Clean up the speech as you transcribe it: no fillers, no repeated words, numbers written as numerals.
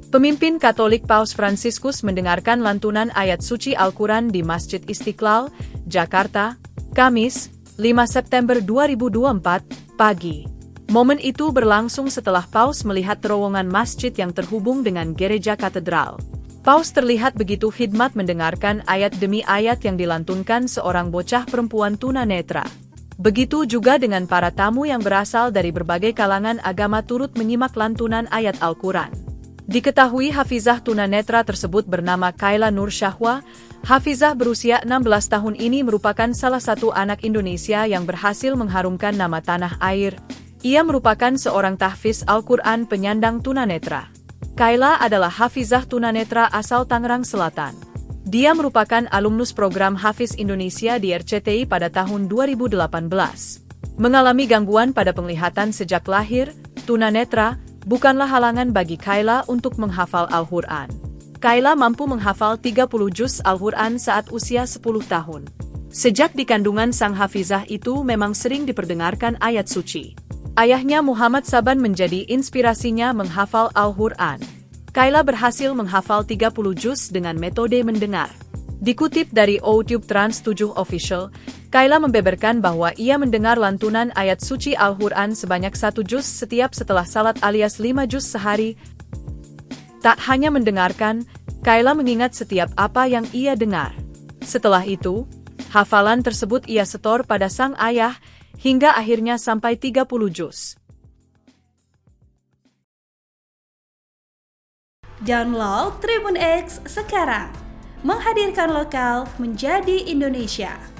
Pemimpin Katolik Paus Fransiskus mendengarkan lantunan ayat suci Al-Quran di Masjid Istiqlal, Jakarta, Kamis, 5 September 2024, pagi. Momen itu berlangsung setelah Paus melihat terowongan masjid yang terhubung dengan gereja katedral. Paus terlihat begitu khidmat mendengarkan ayat demi ayat yang dilantunkan seorang bocah perempuan tunanetra. Begitu juga dengan para tamu yang berasal dari berbagai kalangan agama turut menyimak lantunan ayat Al-Quran. Diketahui hafizah tunanetra tersebut bernama Kayla Nur Syahwa. Hafizah berusia 16 tahun ini merupakan salah satu anak Indonesia yang berhasil mengharumkan nama tanah air. Ia merupakan seorang tahfiz Al-Quran penyandang tunanetra. Kayla adalah hafizah tunanetra asal Tangerang Selatan. Dia merupakan alumnus program Hafiz Indonesia di RCTI pada tahun 2018. Mengalami gangguan pada penglihatan sejak lahir, tunanetra bukanlah halangan bagi Kayla untuk menghafal Al-Quran. Kayla mampu menghafal 30 juz Al-Quran saat usia 10 tahun. Sejak di kandungan sang hafizah itu memang sering diperdengarkan ayat suci. Ayahnya Muhammad Saban menjadi inspirasinya menghafal Al-Quran. Kayla berhasil menghafal 30 juz dengan metode mendengar. Dikutip dari YouTube Trans 7 Official, Kayla membeberkan bahwa ia mendengar lantunan ayat suci Al-Quran sebanyak 1 juz setiap setelah salat alias 5 juz sehari. Tak hanya mendengarkan, Kayla mengingat setiap apa yang ia dengar. Setelah itu, hafalan tersebut ia setor pada sang ayah, hingga akhirnya sampai 30 juz. Download Tribun X sekarang, menghadirkan lokal menjadi Indonesia.